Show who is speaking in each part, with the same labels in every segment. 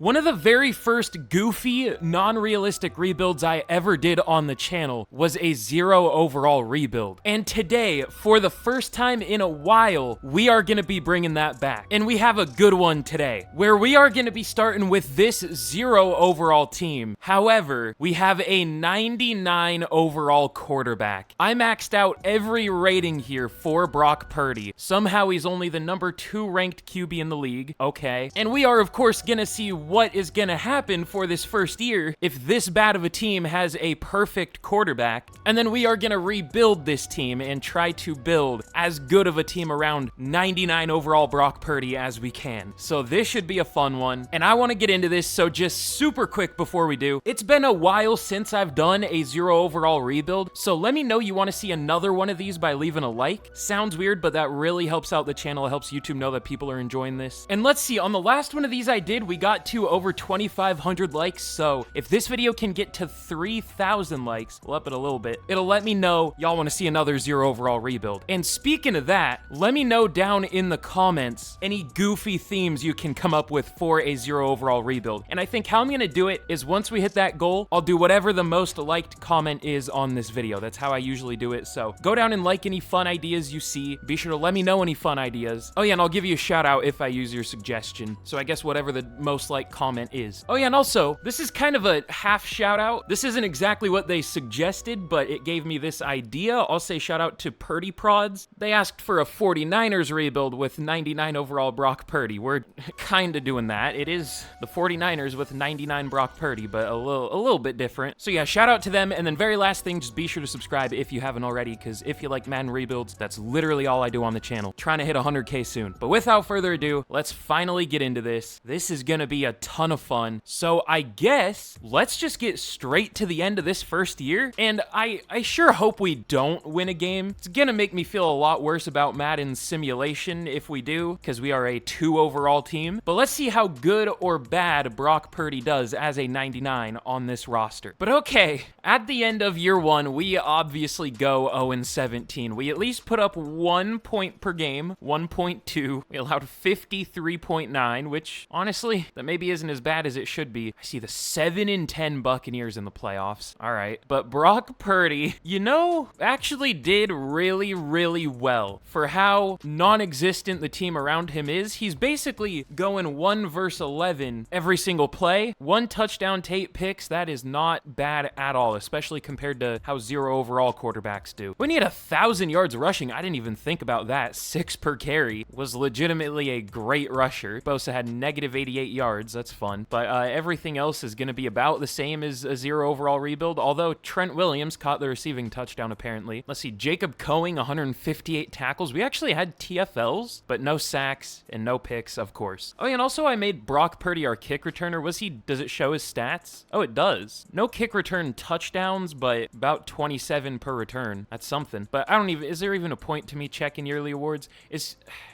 Speaker 1: One of the very first goofy, non-realistic rebuilds I ever did on the channel was a 0 overall rebuild. And today, for the first time in a while, we are gonna be bringing that back. And we have a good one today, where we are gonna be starting with this 0 overall team. However, we have a 99 overall quarterback. I maxed out every rating here for Brock Purdy. Somehow he's only the number 2 ranked QB in the league. Okay. And we are, of course, gonna see what is gonna happen for this first year if this bad of a team has a perfect quarterback. And then we are gonna rebuild this team and try to build as good of a team around 99 overall Brock Purdy as we can. So this should be a fun one. And I wanna get into this, so just super quick before we do. It's been a while since I've done a 0 overall rebuild, so let me know you wanna see another one of these by leaving a like. Sounds weird, but that really helps out the channel. It helps YouTube know that people are enjoying this. And let's see, on the last one of these I did, we got to over 2,500 likes, so if this video can get to 3,000 likes, we'll up it a little bit, it'll let me know y'all want to see another 0 overall rebuild. And speaking of that, let me know down in the comments any goofy themes you can come up with for a 0 overall rebuild. And I think how I'm gonna do it is once we hit that goal, I'll do whatever the most liked comment is on this video. That's how I usually do it, so go down and like any fun ideas you see. Be sure to let me know any fun ideas. Oh yeah, and I'll give you a shout out if I use your suggestion. So I guess whatever the most liked comment is. Oh yeah, and also, this is kind of a half shout out. This isn't exactly what they suggested, but it gave me this idea. I'll say shout out to Purdy Prods. They asked for a 49ers rebuild with 99 overall Brock Purdy. We're kind of doing that. It is the 49ers with 99 Brock Purdy, but a little bit different. So yeah, shout out to them. And then very last thing, just be sure to subscribe if you haven't already, because if you like Madden rebuilds, that's literally all I do on the channel. Trying to hit 100K soon. But without further ado, let's finally get into this. This is gonna be a ton of fun. So I guess let's just get straight to the end of this first year. And I sure hope we don't win a game. It's gonna make me feel a lot worse about Madden's simulation if we do, because we are a 2 overall team. But let's see how good or bad Brock Purdy does as a 99 on this roster. But okay, at the end of year 1, we obviously go 0-17. We at least put up 1 point per game, 1.2. We allowed 53.9, which honestly, that maybe isn't as bad as it should be. I see the 7-10 Buccaneers in the playoffs. All right, but Brock Purdy, you know, actually did really, really well for how non-existent the team around him is. He's basically going 1 versus 11 every single play. 1 touchdown to 8 picks. That is not bad at all, especially compared to how 0 overall quarterbacks do. When he had 1,000 yards rushing, I didn't even think about that. 6 per carry was legitimately a great rusher. Bosa had negative 88 yards. That's fun. But everything else is going to be about the same as a 0 overall rebuild, although Trent Williams caught the receiving touchdown apparently. Let's see, Jacob Coing, 158 tackles. We actually had TFLs, but no sacks and no picks, of course. Oh yeah, and also I made Brock Purdy our kick returner. Does it show his stats? Oh, it does. No kick return touchdowns, but about 27 per return. That's something. But I don't even, is there even a point to me checking yearly awards?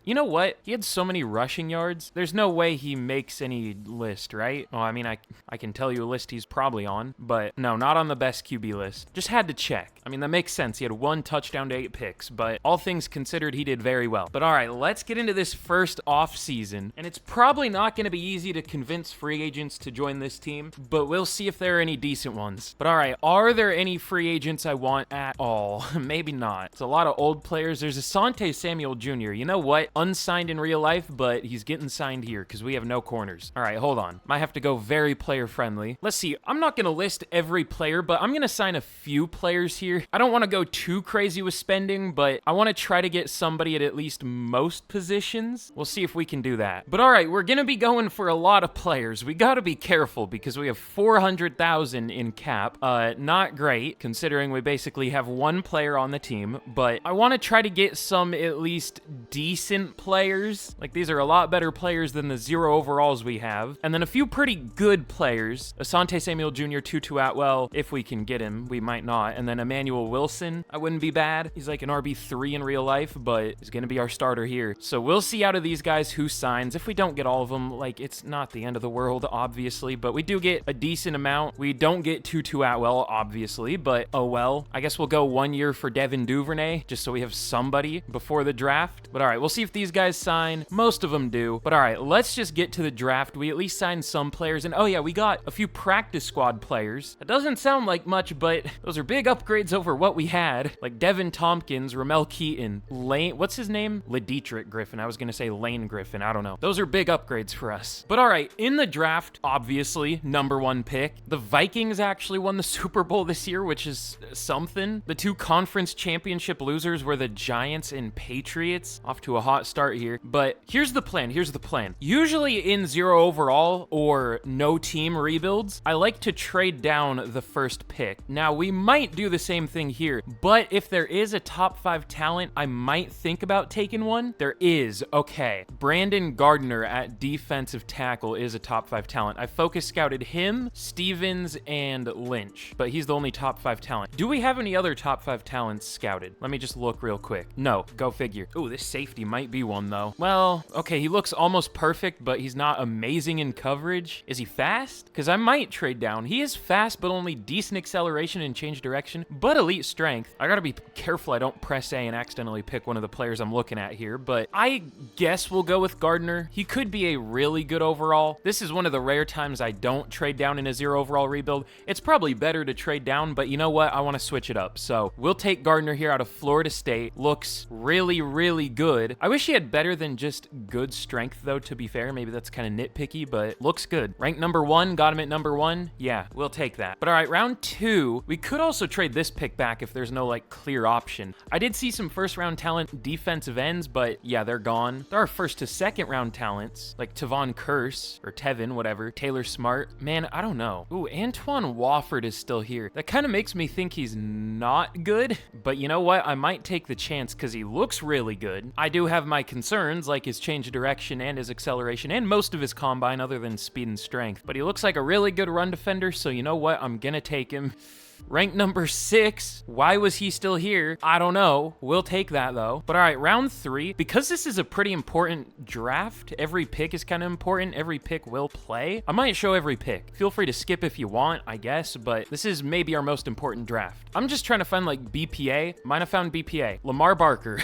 Speaker 1: You know what? He had so many rushing yards. There's no way he makes any list, right? Oh, I mean, I can tell you a list he's probably on, but no, not on the best QB list. Just had to check. I mean, that makes sense. He had 1 touchdown to 8 picks, but all things considered, he did very well. But all right, let's get into this first off season. And it's probably not going to be easy to convince free agents to join this team, but we'll see if there are any decent ones. But all right, are there any free agents I want at all? Maybe not. It's a lot of old players. There's Asante Samuel Jr. You know what? Unsigned in real life, but he's getting signed here because we have no corners. All right, hold on. Might have to go very player friendly. Let's see. I'm not going to list every player, but I'm going to sign a few players here. I don't want to go too crazy with spending, but I want to try to get somebody at least most positions. We'll see if we can do that. But all right, we're going to be going for a lot of players. We got to be careful because we have 400,000 in cap. Not great considering we basically have 1 player on the team, but I want to try to get some at least decent players. Like, these are a lot better players than the 0 overalls we have. And then a few pretty good players. Asante Samuel Jr., Tutu Atwell, if we can get him. We might not. And then Emmanuel Wilson, I wouldn't be bad. He's like an RB3 in real life, but he's going to be our starter here. So we'll see out of these guys who signs. If we don't get all of them, like, it's not the end of the world, obviously, but we do get a decent amount. We don't get Tutu Atwell, obviously, but oh well. I guess we'll go 1 year for Devin Duvernay, just so we have somebody before the draft. But all right, we'll see if these guys sign. Most of them do. But all right, let's just get to the draft. We at least signed some players. And oh yeah, we got a few practice squad players. That doesn't sound like much, but those are big upgrades over what we had. Like Devin Tompkins, Ramel Keaton, Lane, what's his name? Ledietrich Griffin. I was gonna say Lane Griffin, I don't know. Those are big upgrades for us. But all right, in the draft, obviously, #1 pick. The Vikings actually won the Super Bowl this year, which is something. The two conference championship losers were the Giants and Patriots. Off to a hot start here. But here's the plan, Usually in 0 overall or no team rebuilds, I like to trade down the first pick. Now, we might do the same thing here, but if there is a top 5 talent, I might think about taking one. There is, okay. Brandon Gardner at defensive tackle is a top 5 talent. I focus scouted him, Stevens, and Lynch, but he's the only top 5 talent. Do we have any other top 5 talents scouted? Let me just look real quick. No, go figure. Ooh, this safety might be one though. Well, okay, he looks almost perfect, but he's not amazing in coverage. Is he fast? Because I might trade down. He is fast, but only decent acceleration and change direction, but elite strength. I gotta be careful I don't press A and accidentally pick one of the players I'm looking at here, but I guess we'll go with Gardner. He could be a really good overall. This is one of the rare times I don't trade down in a 0 overall rebuild. It's probably better to trade down, but you know what? I want to switch it up. So we'll take Gardner here out of Florida State. Looks really, really good. I wish he had better than just good strength though, to be fair. Maybe that's kind of nitpicky, but looks good. Ranked #1, got him at #1. Yeah, we'll take that. But all right, round 2, we could also trade this pick back if there's no like clear option. I did see some first round talent defensive ends, but yeah, they're gone. There are first to second round talents like Tavon Curse or Tevin, whatever, Taylor Smart. Man, I don't know. Ooh, Antoine Wofford is still here. That kind of makes me think he's not good, but you know what? I might take the chance because he looks really good. I do have my concerns like his change of direction and his acceleration and most of his combine other than speed and strength, but he looks like a really good run defender, so you know what? I'm gonna take him. Ranked #6. Why was he still here? I don't know. We'll take that though. But all right, round 3. Because this is a pretty important draft, every pick is kind of important. Every pick will play. I might show every pick. Feel free to skip if you want, I guess, but this is maybe our most important draft. I'm just trying to find like BPA. Might have found BPA. Lamar Barker.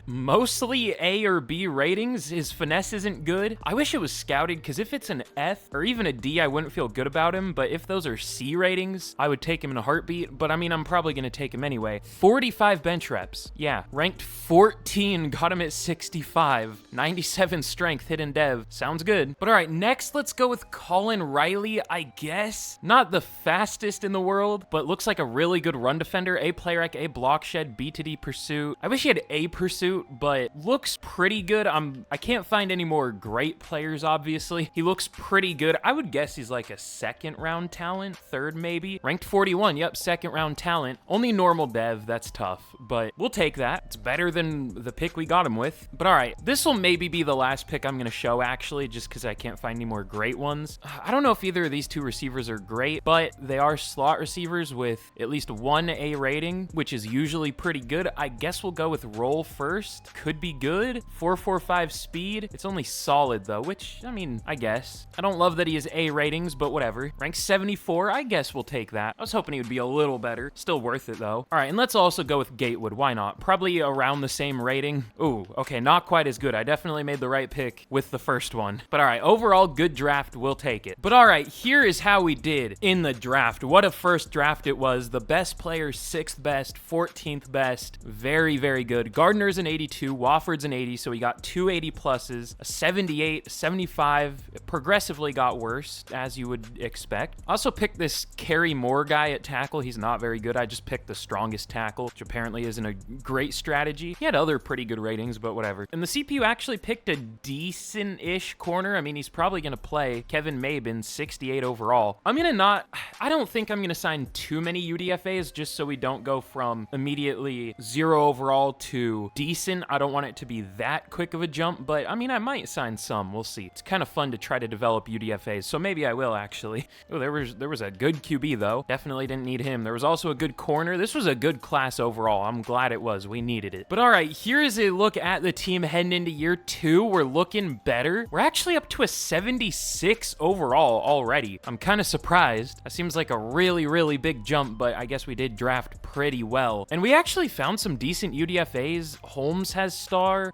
Speaker 1: Mostly A or B ratings. His finesse isn't good. I wish it was scouted because if it's an F or even a D, I wouldn't feel good about him. But if those are C ratings, I would take him in a heartbeat, but I mean, I'm probably going to take him anyway. 45 bench reps. Yeah, ranked 14, got him at 65. 97 strength, hidden dev. Sounds good. But all right, next, let's go with Colin Riley, I guess. Not the fastest in the world, but looks like a really good run defender. A play rec, A block shed, B to D pursuit. I wish he had A pursuit, but looks pretty good. I can't find any more great players, obviously. He looks pretty good. I would guess he's like a 2nd round talent, 3rd maybe. Ranked 41, yep, 2nd round talent. Only normal dev, that's tough, but we'll take that. It's better than the pick we got him with. But all right, this will maybe be the last pick I'm gonna show actually, just because I can't find any more great ones. I don't know if either of these two receivers are great, but they are slot receivers with at least 1 A rating, which is usually pretty good. I guess we'll go with roll first. Could be good. 4.45 speed. It's only solid though, which, I mean, I guess. I don't love that he has A ratings, but whatever. Ranked 74, I guess we'll take that. I was hoping he would be a little better. Still worth it though. All right, and let's also go with Gatewood. Why not? Probably around the same rating. Ooh, okay, not quite as good. I definitely made the right pick with the first one. But all right, overall good draft. We'll take it. But all right, here is how we did in the draft. What a first draft it was. The best players, 6th best, 14th best. Very, very good. Gardner's an 82, Wofford's an 80, so we got 2 80 pluses, a 78, 75. It progressively got worse, as you would expect. Also picked this Kerry Moore guy at tackle. He's not very good. I just picked the strongest tackle, which apparently isn't a great strategy. He had other pretty good ratings, but whatever. And the CPU actually picked a decent-ish corner. I mean, he's probably going to play. Kevin Mabin, 68 overall. I don't think I'm going to sign too many UDFAs just so we don't go from immediately 0 overall to decent. I don't want it to be that quick of a jump, but I mean, I might sign some. We'll see. It's kind of fun to try to develop UDFAs, so maybe I will actually. Oh, there was a good QB though. Definitely didn't didn't need him. There was also a good corner. This was a good class overall. I'm glad it was. We needed it. But all right, here is a look at the team heading into year 2. We're looking better. We're actually up to a 76 overall already. I'm kind of surprised. That seems like a really, really big jump, but I guess we did draft pretty well. And we actually found some decent UDFAs. Holmes has star.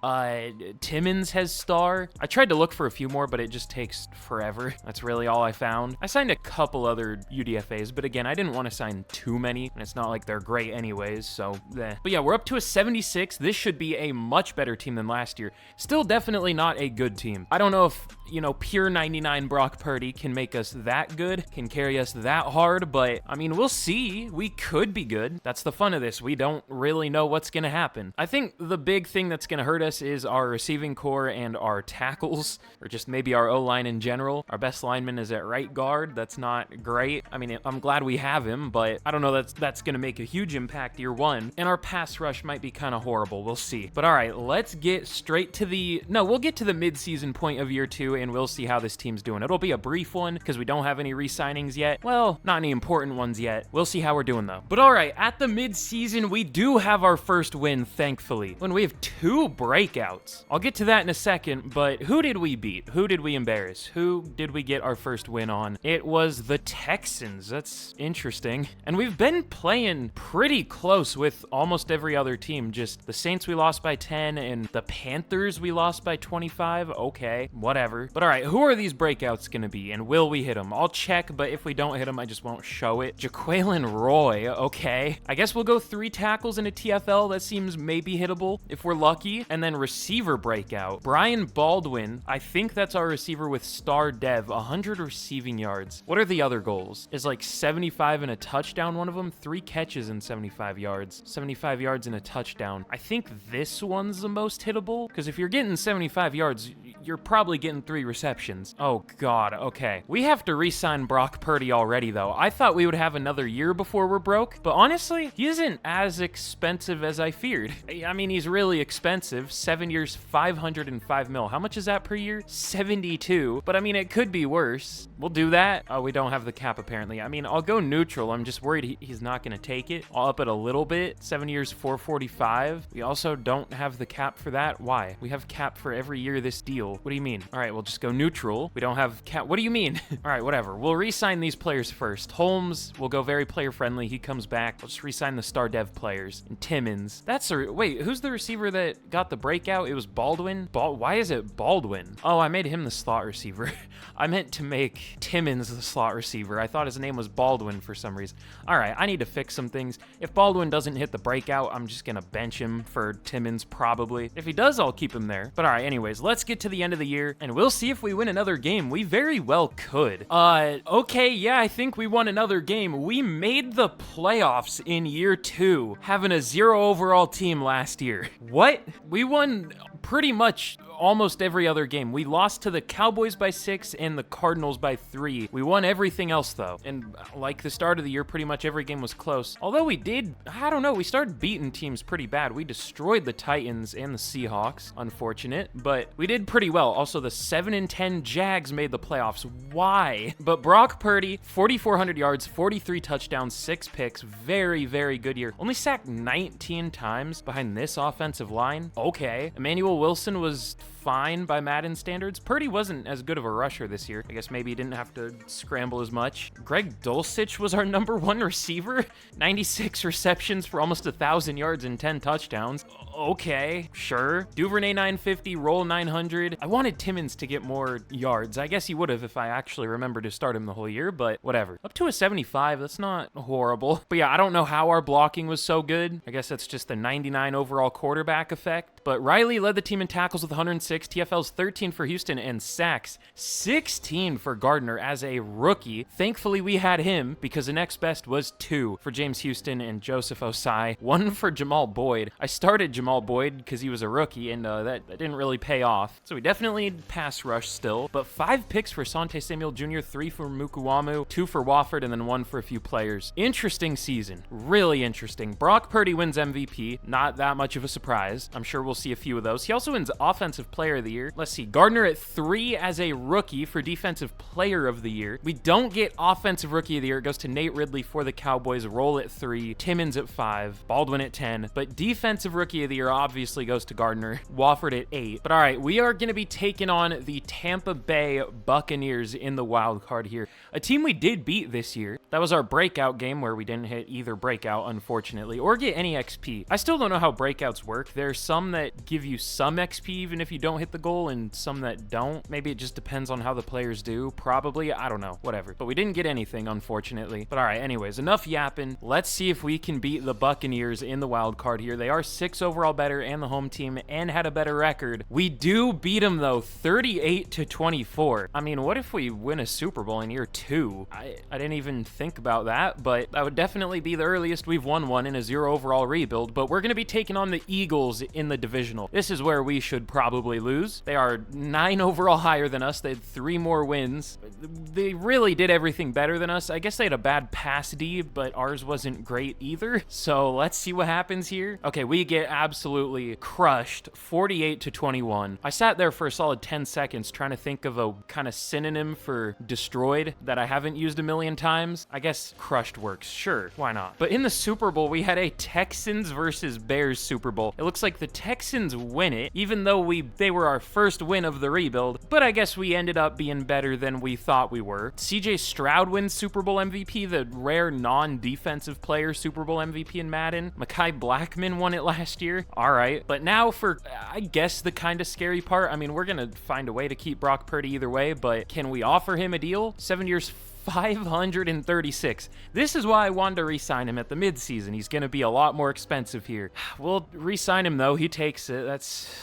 Speaker 1: Timmons has star. I tried to look for a few more, but it just takes forever. That's really all I found. I signed a couple other UDFAs, but again, I didn't want to sign too many, and it's not like they're great anyways, so eh. But yeah, we're up to a 76. This should be a much better team than last year. Still definitely not a good team. I don't know if, you know, pure 99 Brock Purdy can make us that good, can carry us that hard, but I mean, we'll see. We could be good. That's the fun of this. We don't really know what's going to happen. I think the big thing that's going to hurt us is our receiving core and our tackles, or just maybe our O-line in general. Our best lineman is at right guard. That's not great. I mean, I'm glad we have him, but I don't know that's going to make a huge impact year 1. And our pass rush might be kind of horrible. We'll see. But all right, let's get straight to we'll get to the mid-season point of year 2, and we'll see how this team's doing. It'll be a brief one because we don't have any re-signings yet. Well, not any important ones yet. We'll see how we're doing though. But all right, at the mid-season, we do have our first win, thankfully. When we have 2 breakouts. I'll get to that in a second, but who did we beat? Who did we embarrass? Who did we get our first win on? It was the Texans. That's interesting. And we've been playing pretty close with almost every other team. Just the Saints we lost by 10 and the Panthers we lost by 25. Okay, whatever. But all right, who are these breakouts going to be, and will we hit them? I'll check, but if we don't hit them, I just won't show it. Jaquelin Roy, okay. I guess we'll go 3 tackles in a TFL. That seems maybe hittable if we're lucky. And then receiver breakout. Brian Baldwin, I think that's our receiver with star dev, 100 receiving yards. What are the other goals? Is like 75 and a touchdown one of them? 3 catches and 75 yards. 75 yards and a touchdown. I think this one's the most hittable, because if you're getting 75 yards, you're probably getting 3 receptions. Oh God, okay. We have to re-sign Brock Purdy already though. I thought we would have another year before we're broke, but honestly, he isn't as expensive as I feared. I mean, he's really expensive. 7 years, 505 mil. How much is that per year? 72. But I mean, it could be worse. We'll do that. Oh, we don't have the cap apparently. I mean, I'll go neutral. I'm just worried he's not going to take it. I'll up it a little bit. 7 years, 445. We also don't have the cap for that. Why? We have cap for every year this deal. What do you mean? All right, we'll just go neutral. We don't have cap. What do you mean? All right, whatever. We'll re-sign these players first. Holmes, we'll go very player friendly. He comes back. We'll just re-sign the star dev players. And Timmons. Wait, who's the receiver that got the breakout? It was Baldwin. Why is it Baldwin? Oh, I made him the slot receiver. I meant to make Timmons the slot receiver. I thought his name was Baldwin for some reason. All right, I need to fix some things. If Baldwin doesn't hit the breakout, I'm just gonna bench him for Timmons probably. If he does, I'll keep him there. But all right, anyways, let's get to the end of the year and we'll see if we win another game. We very well could. Okay, yeah, I think we won another game. We made the playoffs in year 2, having a 0 overall team last year. What? We won pretty much almost every other game. We lost to the Cowboys by 6 and the Cardinals by 3. We won everything else though. And like the start of the year, pretty much every game was close. Although we started beating teams pretty bad. We destroyed the Titans and the Seahawks. Unfortunate, but we did pretty well. Also, the 7-10 Jags made the playoffs. Why? But Brock Purdy, 4,400 yards, 43 touchdowns, 6 picks. Very, very good year. Only sacked 19 times behind this offensive line. Okay. Emmanuel Wilson was fine by Madden standards. Purdy wasn't as good of a rusher this year. I guess maybe he didn't have to scramble as much. Greg Dulcich was our #1 receiver. 96 receptions for almost 1,000 yards and 10 touchdowns. Okay, sure. Duvernay 950, Roll 900. I wanted Timmons to get more yards. I guess he would have if I actually remembered to start him the whole year, but whatever. Up to a 75, that's not horrible. But yeah, I don't know how our blocking was so good. I guess that's just the 99 overall quarterback effect. But Riley led the team in tackles with 106, TFLs 13 for Houston, and sacks 16 for Gardner as a rookie. Thankfully, we had him because the next best was 2 for James Houston and Joseph Osai, 1 for Jamal Boyd. I started Jamal Boyd because he was a rookie, and that didn't really pay off. So we definitely need pass rush still, but 5 picks for Sante Samuel Jr., 3 for Mukuamu, 2 for Wofford, and then 1 for a few players. Interesting season. Really interesting. Brock Purdy wins MVP. Not that much of a surprise. I'm sure we'll see a few of those. He also wins Offensive Player player of the year. Let's see, Gardner at 3 as a rookie for defensive player of the year. We don't get offensive rookie of the year. It goes to Nate Ridley for the Cowboys, Roll at 3, Timmons at 5, Baldwin at 10, but defensive rookie of the year obviously goes to Gardner, Wofford at 8. But all right, we are going to be taking on the Tampa Bay Buccaneers in the wild card here, a team we did beat this year. That was our breakout game where we didn't hit either breakout, unfortunately, or get any XP. I still don't know how breakouts work. There's some that give you some XP even if you don't hit the goal, and some that don't. Maybe it just depends on how the players do. Probably, I don't know, whatever. But we didn't get anything, unfortunately. But all right, anyways, enough yapping. Let's see if we can beat the Buccaneers in the wild card here. They are 6 overall better and the home team and had a better record. We do beat them though, 38-24. I mean, what if we win a Super Bowl in year 2? I didn't even think about that, but that would definitely be the earliest we've won one in a 0 overall rebuild. But we're going to be taking on the Eagles in the divisional. This is where we should probably lose. They are 9 overall higher than us. They had 3 more wins. They really did everything better than us. I guess they had a bad pass D, but ours wasn't great either. So let's see what happens here. Okay, we get absolutely crushed, 48-21. I sat there for a solid 10 seconds trying to think of a kind of synonym for destroyed that I haven't used a million times. I guess crushed works. Sure, why not? But in the Super Bowl, we had a Texans versus Bears Super Bowl. It looks like the Texans win it, even though they were our first win of the rebuild, but I guess we ended up being better than we thought we were. CJ Stroud wins Super Bowl MVP, the rare non-defensive player Super Bowl MVP in Madden. Mekhi Blackmon won it last year. All right, but now for, I guess, the kind of scary part. I mean, we're gonna find a way to keep Brock Purdy either way, but can we offer him a deal? 7 years, 536. This is why I wanted to re-sign him at the midseason. He's going to be a lot more expensive here. We'll re-sign him though. He takes it.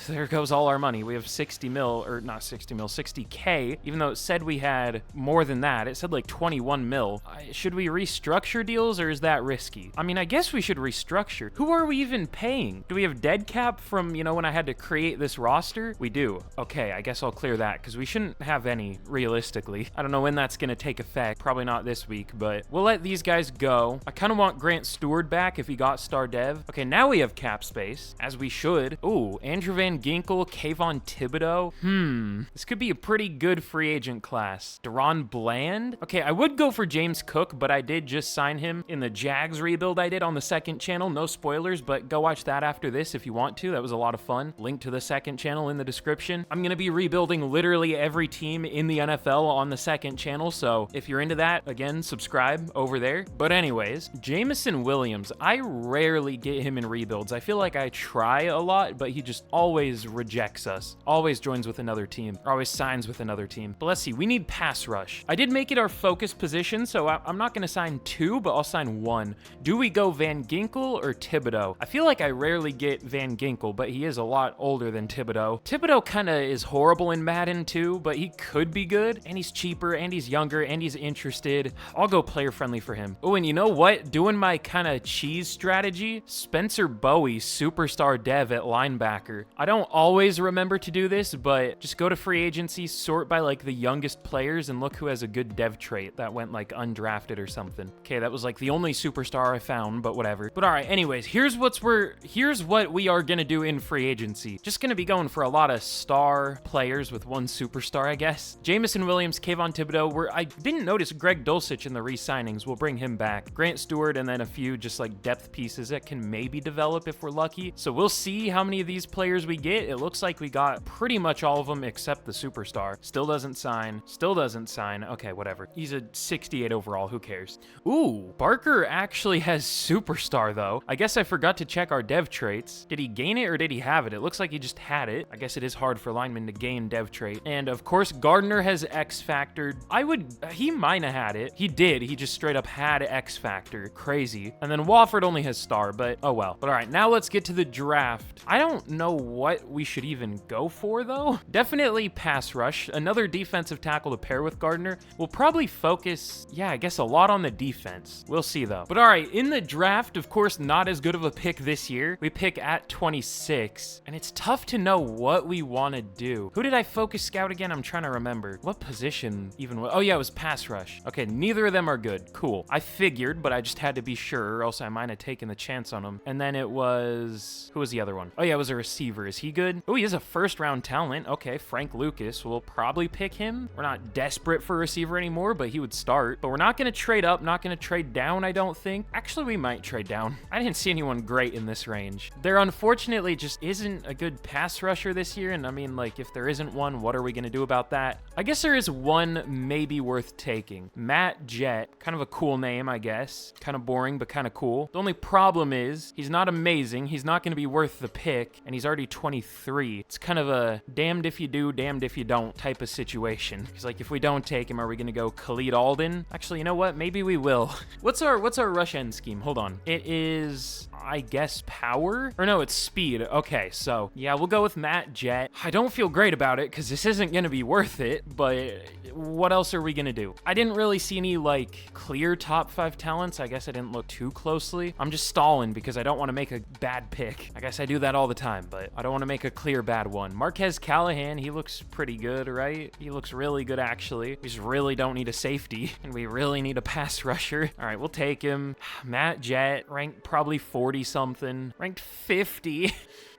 Speaker 1: There goes all our money. We have 60 mil, or not 60 mil, 60K, even though it said we had more than that. It said like 21 mil. Should we restructure deals, or is that risky? I mean, I guess we should restructure. Who are we even paying? Do we have dead cap from, when I had to create this roster? We do. Okay, I guess I'll clear that because we shouldn't have any realistically. I don't know when that's going to take effect. Probably not this week, but we'll let these guys go. I kind of want Grant Stewart back if he got star dev. Okay, now we have cap space, as we should. Ooh, Andrew Van Ginkel, Kayvon Thibodeau. This could be a pretty good free agent class. Deron Bland. Okay, I would go for James Cook, but I did just sign him in the Jags rebuild I did on the second channel. No spoilers, but go watch that after this if you want to. That was a lot of fun. Link to the second channel in the description. I'm going to be rebuilding literally every team in the NFL on the second channel, so if you're into that, again, subscribe over there. But anyways, Jameson Williams, I rarely get him in rebuilds. I feel like I try a lot, but he just always rejects us. Always joins with another team, or always signs with another team. But let's see, we need pass rush. I did make it our focus position, so I'm not going to sign 2, but I'll sign 1. Do we go Van Ginkel or Thibodeau? I feel like I rarely get Van Ginkel, but he is a lot older than Thibodeau. Thibodeau kind of is horrible in Madden too, but he could be good, and he's cheaper, and he's younger, and he's interested. I'll go player friendly for him. Oh, and you know what? Doing my kind of cheese strategy, Spencer Bowie, superstar dev at linebacker. I don't always remember to do this, but just go to free agency, sort by like the youngest players, and look who has a good dev trait that went like undrafted or something. Okay, that was like the only superstar I found, but whatever. But all right, anyways, here's what we are gonna do in free agency. Just gonna be going for a lot of star players with one superstar, I guess. Jameson Williams, Kayvon Thibodeau. I didn't notice Greg Dulcich in the re-signings. We'll bring him back. Grant Stewart, and then a few just like depth pieces that can maybe develop if we're lucky. So we'll see how many of these players we get. It looks like we got pretty much all of them except the superstar. Still doesn't sign. Still doesn't sign. Okay, whatever. He's a 68 overall. Who cares? Ooh, Barker actually has superstar though. I guess I forgot to check our dev traits. Did he gain it or did he have it? It looks like he just had it. I guess it is hard for linemen to gain dev trait. And of course, Gardner has X factored. He might have had it. He did. He just straight up had X factor. Crazy. And then Wofford only has star, but oh well. But all right, now let's get to the draft. I don't know what we should even go for though. Definitely pass rush. Another defensive tackle to pair with Gardner. We'll probably focus, yeah, I guess a lot on the defense. We'll see though. But all right, in the draft, of course, not as good of a pick this year. We pick at 26, and it's tough to know what we want to do. Who did I focus scout again? I'm trying to remember. What position even was? Oh yeah, it was pass rush. rush. Okay, neither of them are good. Cool. I figured, but I just had to be sure, or else I might have taken the chance on him. And then it was... Who was the other one? Oh, yeah, it was a receiver. Is he good? Oh, he is a first-round talent. Okay, Frank Lucas. We'll probably pick him. We're not desperate for a receiver anymore, but he would start. But we're not going to trade up, not going to trade down, I don't think. Actually, we might trade down. I didn't see anyone great in this range. There unfortunately just isn't a good pass rusher this year, and I mean, like, if there isn't one, what are we going to do about that? I guess there is one maybe worth taking. Matt Jett. Kind of a cool name, I guess. Kind of boring, but kind of cool. The only problem is he's not amazing. He's not going to be worth the pick, and he's already 23. It's kind of a damned if you do, damned if you don't type of situation. Because, like, if we don't take him, are we going to go Khalid Alden? Actually, you know what? Maybe we will. What's our rush end scheme? Hold on. It is, I guess, power? Or no, it's speed. Okay, so, yeah, we'll go with Matt Jett. I don't feel great about it, because this isn't going to be worth it, but what else are we going to do? I didn't really see any, like, clear top 5 talents. I guess I didn't look too closely. I'm just stalling because I don't want to make a bad pick. I guess I do that all the time, but I don't want to make a clear bad one. Marquez Callahan, he looks pretty good, right? He looks really good, actually. We just really don't need a safety, and we really need a pass rusher. All right, we'll take him. Matt Jett, ranked probably 40-something. Ranked 50.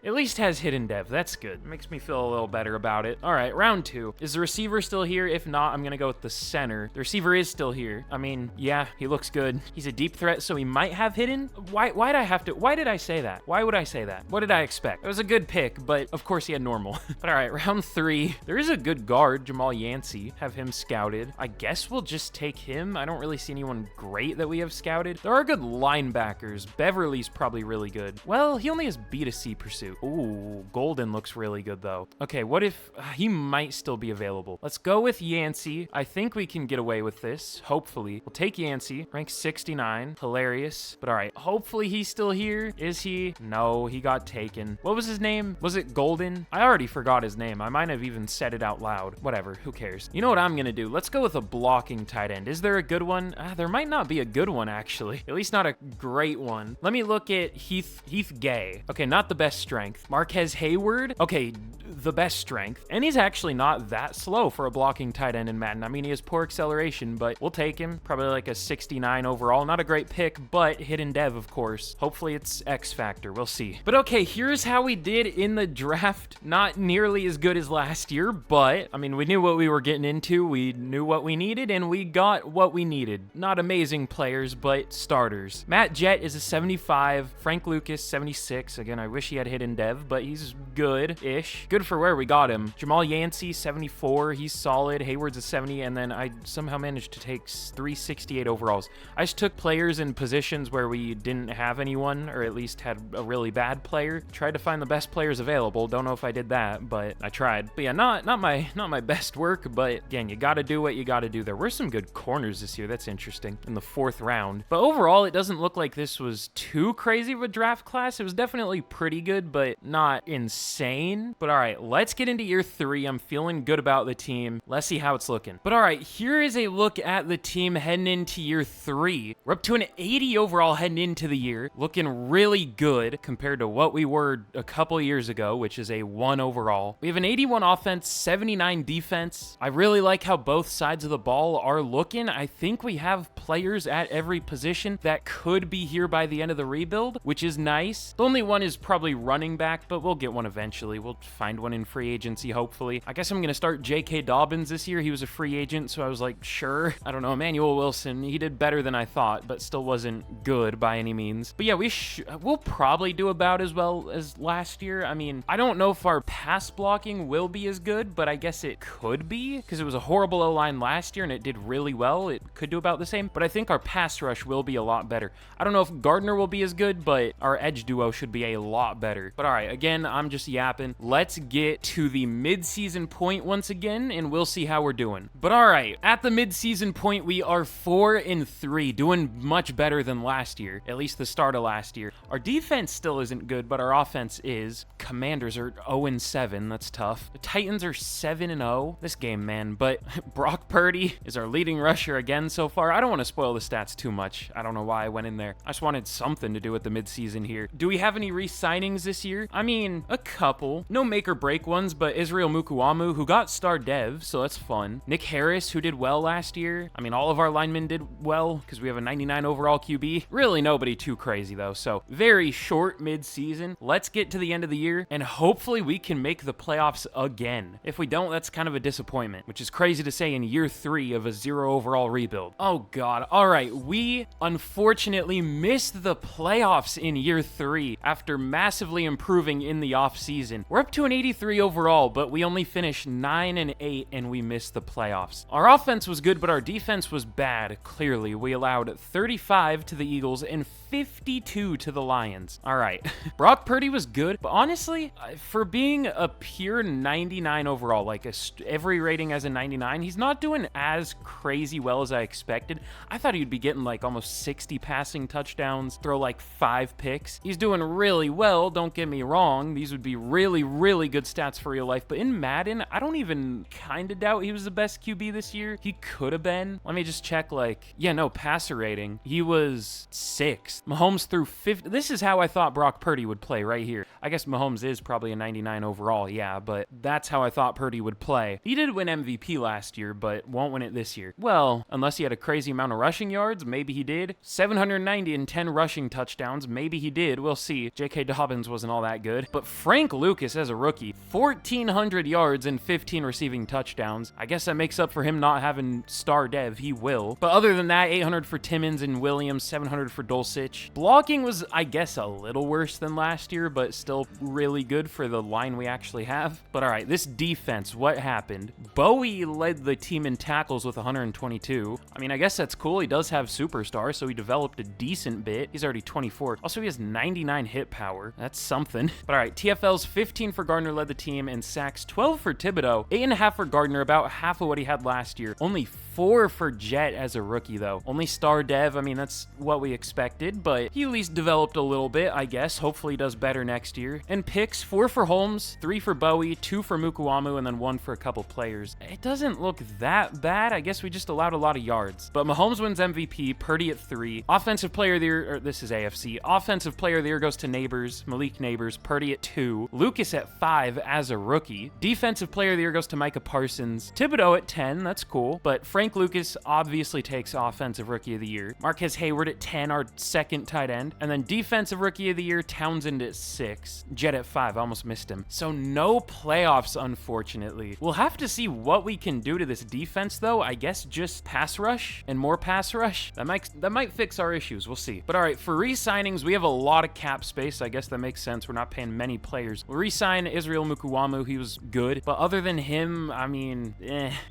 Speaker 1: At least has hidden dev. That's good. Makes me feel a little better about it. All right, round 2. Is the receiver still here? If not, I'm going to go with the center. The receiver is still here. I mean, yeah, he looks good. He's a deep threat, so he might have hidden. Why did I say that? Why would I say that? What did I expect? It was a good pick, but of course he had normal. But all right, round 3. There is a good guard, Jamal Yancey. Have him scouted. I guess we'll just take him. I don't really see anyone great that we have scouted. There are good linebackers. Beverly's probably really good. Well, he only has B to C pursuit. Ooh, Golden looks really good, though. Okay, what if... he might still be available. Let's go with Yancey. I think we can get away with this, hopefully. We'll take Yancey. Rank 69. Hilarious. But all right, hopefully he's still here. Is he? No, he got taken. What was his name? Was it Golden? I already forgot his name. I might have even said it out loud. Whatever, who cares? You know what I'm going to do? Let's go with a blocking tight end. Is there a good one? There might not be a good one, actually. At least not a great one. Let me look at Heath Gay. Okay, not the best strength. Marquez Hayward, okay, the best strength. And he's actually not that slow for a blocking tight end in Madden. I mean, he has poor acceleration, but we'll take him. Probably like a 69 overall. Not a great pick, but hidden dev, of course. Hopefully it's X Factor. We'll see. But okay, here's how we did in the draft. Not nearly as good as last year, but I mean, we knew what we were getting into. We knew what we needed, and we got what we needed. Not amazing players, but starters. Matt Jett is a 75. Frank Lucas, 76. Again, I wish he had hidden dev, but he's good-ish. Good for where we got him. Jamal Yancey, 74. He's solid. Hayward's a 70, and then I somehow managed to take 368 overalls. I just took players in positions where we didn't have anyone, or at least had a really bad player. Tried to find the best players available. Don't know if I did that, but I tried. But yeah, not my best work, but again, you gotta do what you gotta do. There were some good corners this year. That's interesting. In the 4th round. But overall, it doesn't look like this was too crazy of a draft class. It was definitely pretty good, but not insane. But all right, let's get into year 3. I'm feeling good about the team. Let's see how it's looking. But all right, here is a look at the team heading into year 3. We're up to an 80 overall heading into the year. Looking really good compared to what we were a couple years ago, which is a 1 overall. We have an 81 offense, 79 defense. I really like how both sides of the ball are looking. I think we have players at every position that could be here by the end of the rebuild, which is nice. The only one is probably running back, but we'll get one eventually. We'll find one in free agency, hopefully. I guess I'm going to start J.K. Dobbins this year. He was a free agent, so I was like, sure. I don't know, Emmanuel Wilson, he did better than I thought, but still wasn't good by any means. But yeah, we'll probably do about as well as last year. I mean, I don't know if our pass blocking will be as good, but I guess it could be, because it was a horrible O-line last year and it did really well. It could do about the same, but I think our pass rush will be a lot better. I don't know if Gardner will be as good, but our edge duo should be a lot better. But all right, again, I'm just yapping. Let's get to the mid-season point once again, and we'll see how we're doing. But all right, at the mid-season point, we are 4-3, doing much better than last year, at least the start of last year. Our defense still isn't good, but our offense is. Commanders are 0-7. That's tough. The Titans are 7-0. This game, man. But Brock Purdy is our leading rusher again so far. I don't want to spoil the stats too much. I don't know why I went in there. I just wanted something to do with the midseason here. Do we have any re-signings this year? I mean, a couple. No make or break ones, but Israel Mukuamu, who got star dev, so that's fun. Nick Harris, who did well last year. I mean, all of our linemen did well because we have a 99 overall QB. Really nobody too crazy though, so very short mid-season. Let's get to the end of the year and hopefully we can make the playoffs again. If we don't, that's kind of a disappointment, which is crazy to say in year 3 of a 0 overall rebuild. Oh God. All right, we unfortunately missed the playoffs in year 3 after massively improving in the offseason. We're up to an 83 overall, but we only finished 9-8 and we missed the playoffs. Our offense was good, but our defense was bad. Clearly, we allowed 35 to the Eagles and 52 to the Lions. All right. Brock Purdy was good, but honestly, for being a pure 99 overall, like every rating as a 99, he's not doing as crazy well as I expected. I thought he'd be getting like almost 60 passing touchdowns, throw like 5 picks. He's doing really well, don't get me wrong. These would be really, really good stats for real life, but in Madden, I don't even kind of doubt he was the best QB this year. He could have been. Let me just check, like, yeah, no, passer rating. He was 6th. Mahomes threw 50. This is how I thought Brock Purdy would play right here. I guess Mahomes is probably a 99 overall, yeah, but that's how I thought Purdy would play. He did win MVP last year, but won't win it this year. Well, unless he had a crazy amount of rushing yards, maybe he did. 790 and 10 rushing touchdowns, maybe he did. We'll see. J.K. Dobbins wasn't all that good. But Frank Lucas as a rookie, 1,400 yards and 15 receiving touchdowns. I guess that makes up for him not having star dev. He will. But other than that, 800 for Timmons and Williams, 700 for Dulcich. Blocking was, I guess, a little worse than last year, but still really good for the line we actually have. But all right, this defense, what happened? Bowie led the team in tackles with 122. I mean, I guess that's cool. He does have superstar, so he developed a decent bit. He's already 24. Also, he has 99 hit power. That's something. But all right, TFL's 15 for Gardner led the team, and sacks 12 for Thibodeau, 8.5 for Gardner, about half of what he had last year. Only 4 for Jet as a rookie, though. Only star dev. I mean, that's what we expected, but he at least developed a little bit, I guess. Hopefully he does better next year. And picks, 4 for Holmes, 3 for Bowie, 2 for Mukuamu, and then 1 for a couple players. It doesn't look that bad. I guess we just allowed a lot of yards. But Mahomes wins MVP, Purdy at 3. Offensive player of the year, or this is AFC. Offensive player of the year goes to Neighbors, Malik Neighbors, Purdy at 2. Lucas at 5 as a rookie. Defensive player of the year goes to Micah Parsons. Thibodeau at 10, that's cool. But Frank Lucas obviously takes offensive rookie of the year. Marquez Hayward at 10, our second tight end. And then defensive rookie of the year, Townsend at 6. Jet at 5, almost missed him. So no playoffs, unfortunately. We'll have to see what we can do to this defense, though. I guess just pass rush and more pass rush. That might fix our issues. We'll see. But all right, for re-signings, we have a lot of cap space. I guess that makes sense. We're not paying many players. We'll re-sign Israel Mukuamu. He was good. But other than him, I mean,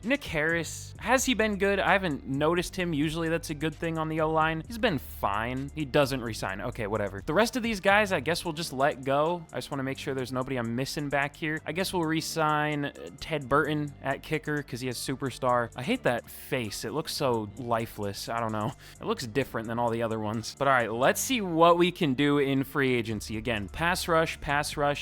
Speaker 1: Nick Harris, has he been good? I haven't noticed him. Usually that's a good thing on the O-line. He's been fine. He doesn't re-sign. Okay, whatever. The rest of these guys, I guess we'll just let go. I just want to make sure there's nobody I'm missing back here. I guess we'll re-sign Ted Burton at kicker because he has superstar. I hate that face. It looks so lifeless. I don't know. It looks different than all the other ones. But all right, let's see what we can do in free agency. Again, pass rush,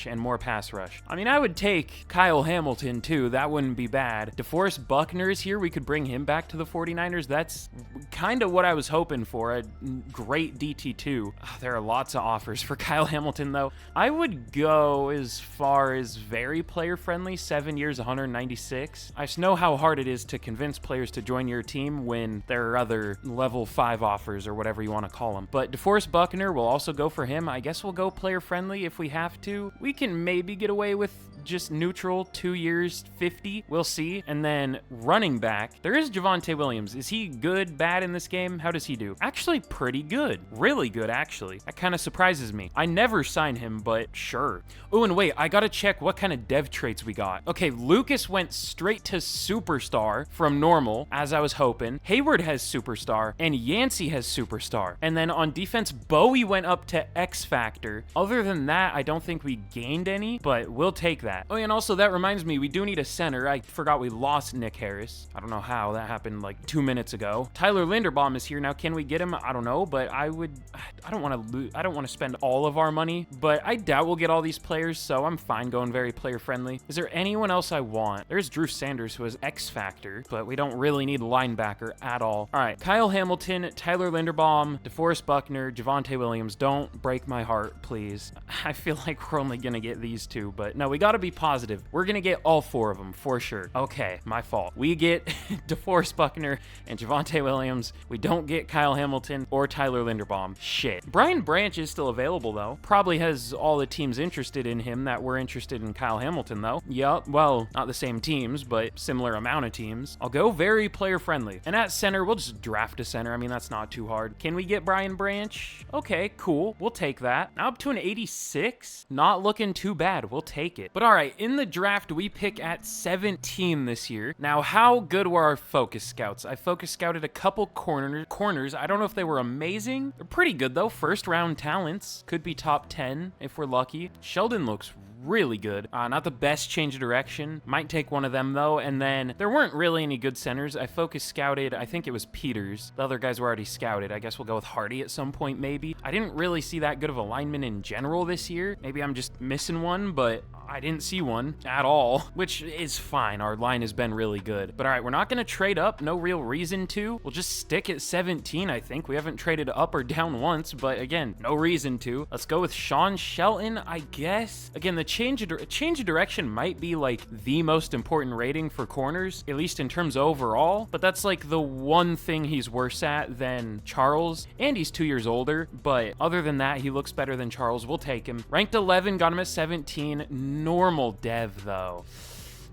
Speaker 1: and more pass rush. I mean, I would take Kyle Hamilton too. That wouldn't be bad. DeForest Buckner is here. We could bring him back to the 49ers. That's kind of what I was hoping for. A great DT2. There are lots of offers for Kyle Hamilton, though. I would go as far as very player-friendly, 7 years, 196. I just know how hard it is to convince players to join your team when there are other level 5 offers or whatever you want to call them. But DeForest Buckner, will also go for him. I guess we'll go player-friendly if we have to. We can maybe get away with just neutral, 2 years, 50. We'll see. And then running back, there is Javonte Williams. Is he good, bad in this game? How does he do? Actually, pretty good. Really good, actually. That kind of surprises me. I never sign him, but sure. Oh, and wait, I gotta check what kind of dev traits we got. Okay, Lucas went straight to superstar from normal, as I was hoping. Hayward has superstar, and Yancey has superstar. And then on defense, Bowie went up to X Factor. Other than that, I don't think we gained any, but we'll take that. that. Oh, and also that reminds me, we do need a center. I forgot we lost Nick Harris. I don't know how that happened like 2 minutes ago. Tyler Linderbaum is here now. Can we get him? I don't know, but I don't want to spend all of our money, but I doubt we'll get all these players, so I'm fine going very player friendly. Is there anyone else I want? There's Drew Sanders, who has X Factor, but we don't really need a linebacker at all. All right, Kyle Hamilton, Tyler Linderbaum, DeForest Buckner, Javonte Williams. Don't break my heart, please. I feel like we're only gonna get these two, but no, we gotta be positive. We're gonna get all 4 of them for sure. Okay, my fault. We get DeForest Buckner and Javonte Williams. We don't get Kyle Hamilton or Tyler Linderbaum. Shit. Brian Branch is still available though. Probably has all the teams interested in him that were interested in Kyle Hamilton though. Yup, well, not the same teams, but similar amount of teams. I'll go very player friendly. And at center, we'll just draft a center. I mean, that's not too hard. Can we get Brian Branch? Okay, cool. We'll take that. Now up to an 86. Not looking too bad. We'll take it. But all right, in the draft, we pick at 17 this year. Now, how good were our focus scouts? I focus scouted a couple corners. I don't know if they were amazing. They're pretty good though. First round talents. Could be top 10 if we're lucky. Sheldon looks really good. Not the best change of direction. Might take one of them though. And then there weren't really any good centers. I focus scouted, I think it was Peters. The other guys were already scouted. I guess we'll go with Hardy at some point maybe. I didn't really see that good of a lineman in general this year. Maybe I'm just missing one, but I didn't see one at all, which is fine. Our line has been really good. But all right, we're not going to trade up. No real reason to. We'll just stick at 17, I think. We haven't traded up or down once, but again, no reason to. Let's go with Sean Shelton, I guess. Again, the change of direction might be like the most important rating for corners, at least in terms of overall, but that's like the one thing he's worse at than Charles, and he's 2 years older, but other than that, he looks better than Charles. We'll take him. Ranked 11, got him at 17. Normal dev though.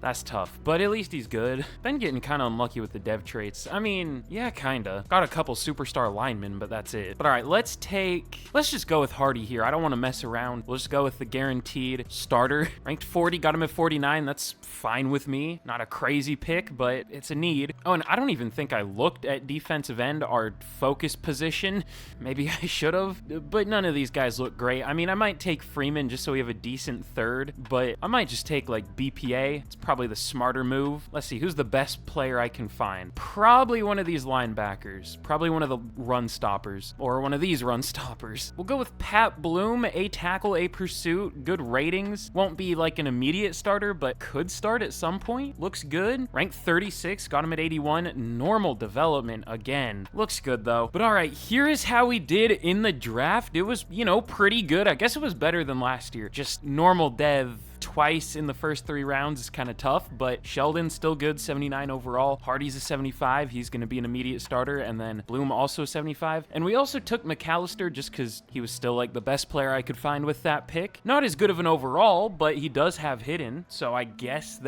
Speaker 1: That's tough, but at least he's good. Been getting kind of unlucky with the dev traits. I mean, yeah, kinda. Got a couple superstar linemen, but that's it. But all right, let's just go with Hardy here. I don't want to mess around. We'll just go with the guaranteed starter. Ranked 40, got him at 49. That's fine with me. Not a crazy pick, but it's a need. Oh, and I don't even think I looked at defensive end, our focus position. Maybe I should have, but none of these guys look great. I mean, I might take Freeman just so we have a decent third, but I might just take like BPA. It's probably the smarter move. Let's see, who's the best player I can find? Probably one of these linebackers. Probably one of the run stoppers, or one of these run stoppers. We'll go with Pat Bloom, a tackle, a pursuit, good ratings. Won't be like an immediate starter, but could start at some point. Looks good. Ranked 36, got him at 81. Normal development again. Looks good though. But all right, here is how we did in the draft. It was, you know, pretty good. I guess it was better than last year. Just normal dev twice in the first 3 rounds is kind of tough, but Sheldon's still good, 79 overall. Hardy's a 75. He's going to be an immediate starter, and then Bloom also 75. And we also took McAllister just because he was still like the best player I could find with that pick. Not as good of an overall, but he does have hidden, so I guess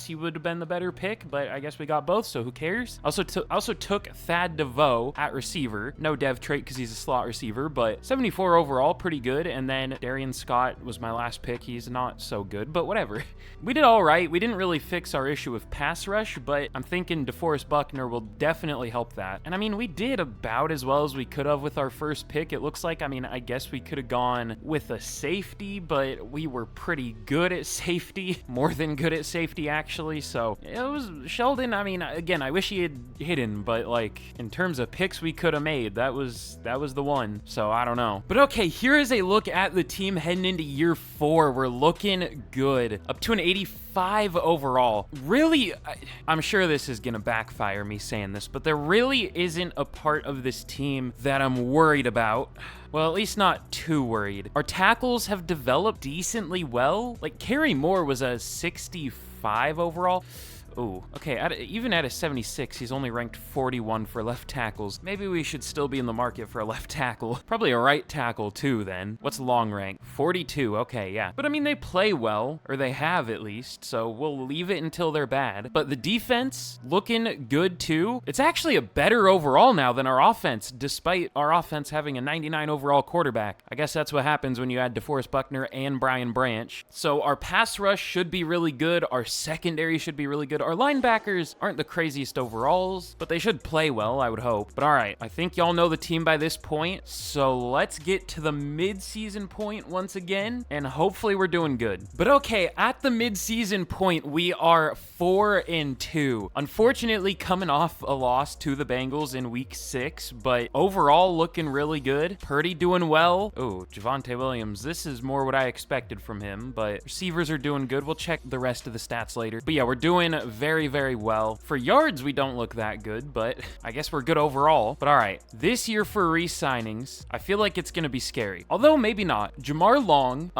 Speaker 1: he would have been the better pick, but I guess we got both, so who cares? Also took Thad DeVoe at receiver. No dev trait because he's a slot receiver, but 74 overall, pretty good. And then Darian Scott was my last pick. He's not so good, but whatever. We did all right. We didn't really fix our issue with pass rush, but I'm thinking DeForest Buckner will definitely help that. And I mean, we did about as well as we could have with our first pick. It looks like, I mean, I guess we could have gone with a safety, but we were pretty good at safety, more than good at safety actually. So it was Sheldon. I mean, again, I wish he had hidden, but like in terms of picks we could have made, that was the one. So I don't know. But okay, here is a look at the team heading into year 4. We're looking good. Up to an 85 overall. Really, I'm sure this is gonna backfire me saying this, but there really isn't a part of this team that I'm worried about. Well, at least not too worried. Our tackles have developed decently well. Like, Kerry Moore was a 65 overall. Ooh, okay, even at a 76, he's only ranked 41 for left tackles. Maybe we should still be in the market for a left tackle. Probably a right tackle too, then. What's long rank? 42, okay, yeah. But I mean, they play well, or they have at least, so we'll leave it until they're bad. But the defense, looking good too. It's actually a better overall now than our offense, despite our offense having a 99 overall quarterback. I guess that's what happens when you add DeForest Buckner and Brian Branch. So our pass rush should be really good. Our secondary should be really good. good. Our linebackers aren't the craziest overalls, but they should play well, I would hope. But all right, I think y'all know the team by this point, so let's get to the mid-season point once again, and hopefully we're doing good. But okay, at the mid-season point, we are 4-2. Unfortunately, coming off a loss to the Bengals in week 6, but overall looking really good. Purdy doing well. Oh, Javonte Williams, this is more what I expected from him, but receivers are doing good. We'll check the rest of the stats later. But yeah, we're doing very, very well. For yards, we don't look that good, but I guess we're good overall. But all right, this year for re-signings, I feel like it's going to be scary. Although maybe not. Jamar Long,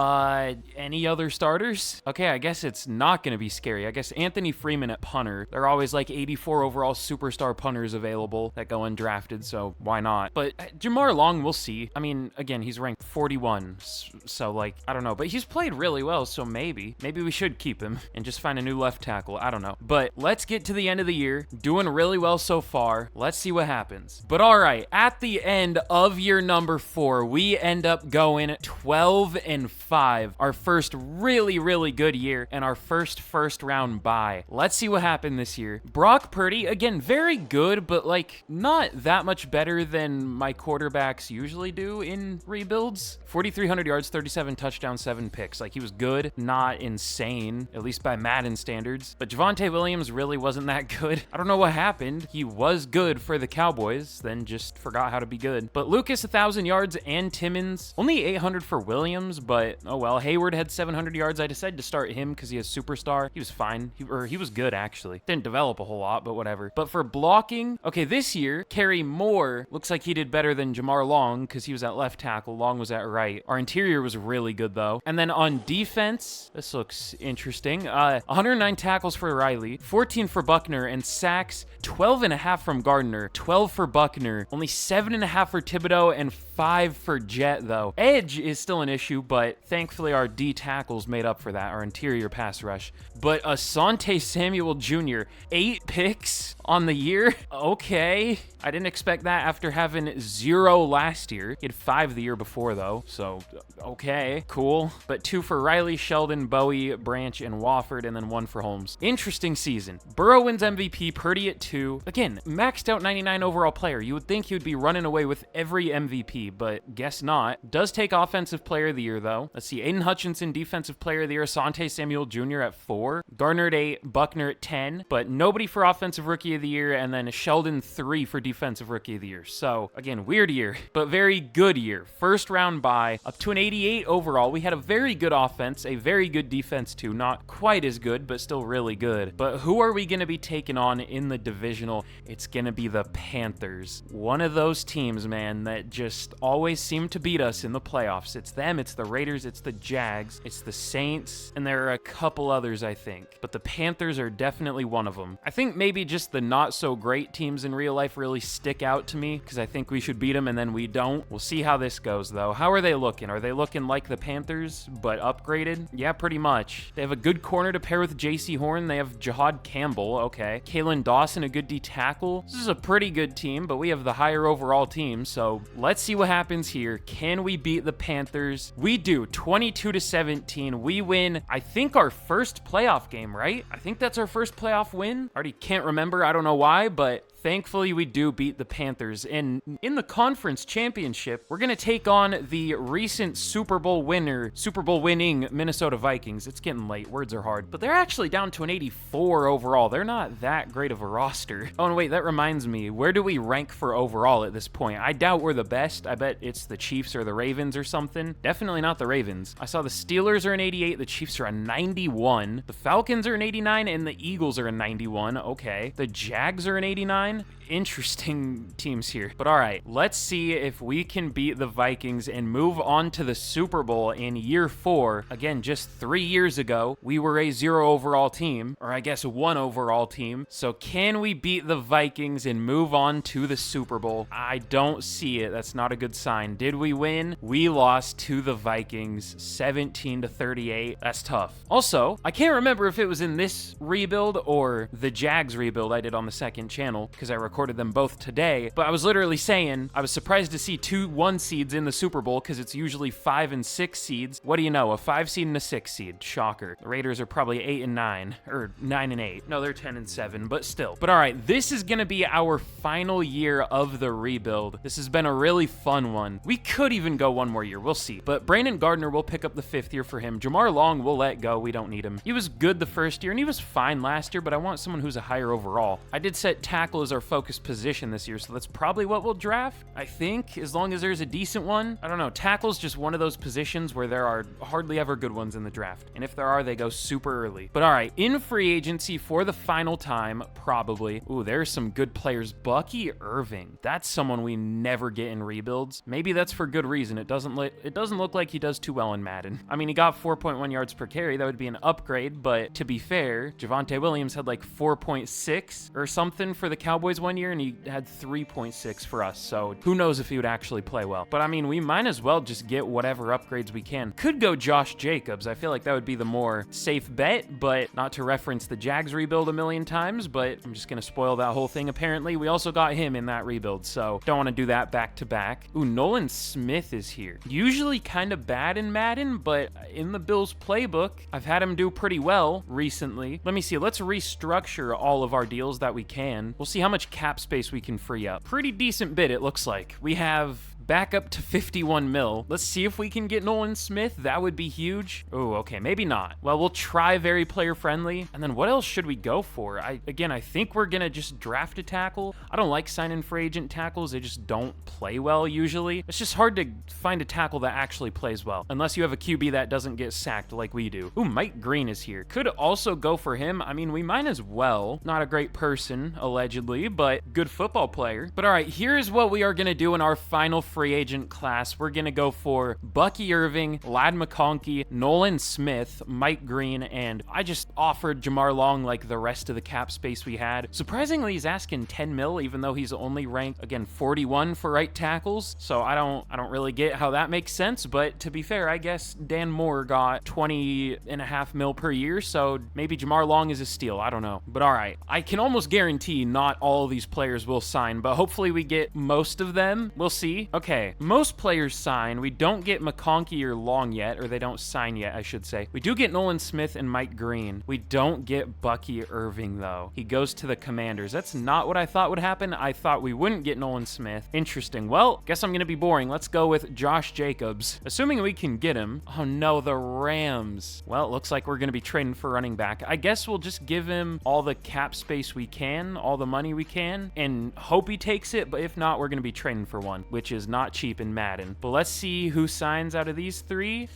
Speaker 1: any other starters? Okay, I guess it's not going to be scary. I guess Anthony Freeman at punter. There are always like 84 overall superstar punters available that go undrafted, so why not? But Jamar Long, we'll see. I mean, again, he's ranked 41, so like, I don't know. But he's played really well, so maybe we should keep him and just find a new left tackle. I don't know. But let's get to the end of the year. Doing really well so far. Let's see what happens. But all right, at the end of year number 4, we end up going 12-5. Our first really, really good year and our first round bye. Let's see what happened this year. Brock Purdy, again, very good, but like not that much better than my quarterbacks usually do in rebuilds. 4,300 yards, 37 touchdowns, 7 picks. Like, he was good, not insane, at least by Madden standards. But Javonte Williams really wasn't that good. I don't know what happened. He was good for the Cowboys, then just forgot how to be good. But Lucas, 1,000 yards, and Timmons, only 800 for Williams, but oh well. Hayward had 700 yards. I decided to start him because he is superstar. He was fine. He was good, actually. Didn't develop a whole lot, but whatever. But for blocking, okay, this year, Kerry Moore looks like he did better than Jamar Long because he was at left tackle. Long was at right. Our interior was really good, though. And then on defense, this looks interesting. 109 tackles for Riley, 14 for Buckner, and sacks, 12.5 from Gardner, 12 for Buckner, only 7.5 for Thibodeau, and 5 for Jet, though. Edge is still an issue, but thankfully our D tackles made up for that, our interior pass rush. But Asante Samuel Jr., 8 picks on the year? Okay. I didn't expect that after having 0 last year. He had 5 the year before, though, so okay, cool. But 2 for Riley, Sheldon, Bowie, Branch, and Wofford, and then 1 for Holmes. Interesting season. Burrow wins MVP, Purdy at 2. Again, maxed out 99 overall player. You would think he would be running away with every MVP, but guess not. Does take Offensive Player of the Year, though. Let's see, Aiden Hutchinson, Defensive Player of the Year, Asante Samuel Jr. at 4, Gardner at 8, Buckner at 10, but nobody for Offensive Rookie of the Year, and then Sheldon 3 for Defensive Rookie of the Year. So, again, weird year, but very good year. First round bye, up to an 88 overall. We had a very good offense, a very good defense too. Not quite as good, but still really good. But who are we going to be taking on in the divisional? It's going to be the Panthers. One of those teams, man, that just always seem to beat us in the playoffs. It's them, it's the Raiders, it's the Jags, it's the Saints, and there are a couple others, I think. But the Panthers are definitely one of them. I think maybe just the not so great teams in real life really stick out to me because I think we should beat them and then we don't. We'll see how this goes, though. How are they looking? Are they looking like the Panthers, but upgraded? Yeah, pretty much. They have a good corner to pair with J.C. Horn. They have Jahad Campbell, okay. Kalen Dawson, a good D tackle. This is a pretty good team, but we have the higher overall team, so let's see what happens here. Can we beat the Panthers? We do. 22-17. We win, I think, our first playoff game, right? I think that's our first playoff win. Already can't remember. I don't know why, but thankfully, we do beat the Panthers. And in the conference championship, we're going to take on the recent Super Bowl winning Minnesota Vikings. It's getting late. Words are hard. But they're actually down to an 84 overall. They're not that great of a roster. Oh, and wait, that reminds me. Where do we rank for overall at this point? I doubt we're the best. I bet it's the Chiefs or the Ravens or something. Definitely not the Ravens. I saw the Steelers are an 88. The Chiefs are a 91. The Falcons are an 89, and the Eagles are a 91. Okay. The Jags are an 89. Interesting teams here. But all right, let's see if we can beat the Vikings and move on to the Super Bowl in year 4. Again, just 3 years ago, we were a 0 overall team, or I guess a 1 overall team. So can we beat the Vikings and move on to the Super Bowl? I don't see it. That's not a good sign. Did we win? We lost to the Vikings 17-38. That's tough. Also, I can't remember if it was in this rebuild or the Jags rebuild I did on the second channel, because I recorded them both today, but I was literally saying I was surprised to see 2 1 seeds in the Super Bowl because it's usually 5 and 6 seeds. What do you know? A 5 seed and a 6 seed. Shocker. The Raiders are probably 8 and 9, or 9 and 8. No, they're 10 and 7, but still. But all right, this is going to be our final year of the rebuild. This has been a really fun one. We could even go one more year. We'll see. But Brandon Gardner will pick up the 5th year for him. Jamar Long will let go. We don't need him. He was good the first year, and he was fine last year, but I want someone who's a higher overall. I did set tackle as our focus position this year, so that's probably what we'll draft, I think, as long as there's a decent one. I don't know. Tackle's just one of those positions where there are hardly ever good ones in the draft, and if there are, they go super early. But all right, in free agency for the final time, probably. Ooh, there's some good players. Bucky Irving. That's someone we never get in rebuilds. Maybe that's for good reason. It doesn't look like he does too well in Madden. I mean, he got 4.1 yards per carry. That would be an upgrade, but to be fair, Javonte Williams had like 4.6 or something for the Cowboys one year, and he had 3.6 for us, so who knows if he would actually play well. But I mean, we might as well just get whatever upgrades we can. Could go Josh Jacobs. I feel like that would be the more safe bet, but not to reference the Jags rebuild a million times, but I'm just gonna spoil that whole thing apparently. We also got him in that rebuild, so don't want to do that back to back. Ooh, Nolan Smith is here. Usually kind of bad in Madden, but in the Bills playbook, I've had him do pretty well recently. Let me see. Let's restructure all of our deals that we can. We'll see how much cap space we can free up. Pretty decent bit, it looks like. We have back up to 51 mil. Let's see if we can get Nolan Smith. That would be huge. Oh, okay, maybe not. Well, we'll try very player friendly. And then what else should we go for? I think we're gonna just draft a tackle. I don't like signing free agent tackles. They just don't play well usually. It's just hard to find a tackle that actually plays well, unless you have a QB that doesn't get sacked like we do. Ooh, Mike Green is here. Could also go for him. I mean, we might as well. Not a great person, allegedly, but good football player. But all right, here's what we are gonna do in our final free agent class. We're gonna go for Bucky Irving, Ladd McConkey, Nolan Smith, Mike Green, and I just offered Jamar Long like the rest of the cap space we had. Surprisingly, he's asking 10 mil, even though he's only ranked, again, 41 for right tackles. So I don't really get how that makes sense, but to be fair, I guess Dan Moore got 20.5 mil per year, so maybe Jamar Long is a steal. I don't know. But all right, I can almost guarantee not all of these players will sign, but hopefully we get most of them. We'll see. Okay, most players sign. We don't get McConkey or Long yet, or they don't sign yet, I should say. We do get Nolan Smith and Mike Green. We don't get Bucky Irving, though. He goes to the Commanders. That's not what I thought would happen. I thought we wouldn't get Nolan Smith. Interesting. Well, guess I'm going to be boring. Let's go with Josh Jacobs, assuming we can get him. Oh, no, the Rams. Well, it looks like we're going to be trading for running back. I guess we'll just give him all the cap space we can, all the money we can, and hope he takes it, but if not, we're going to be trading for one, which is not cheap in Madden. But let's see who signs out of these three.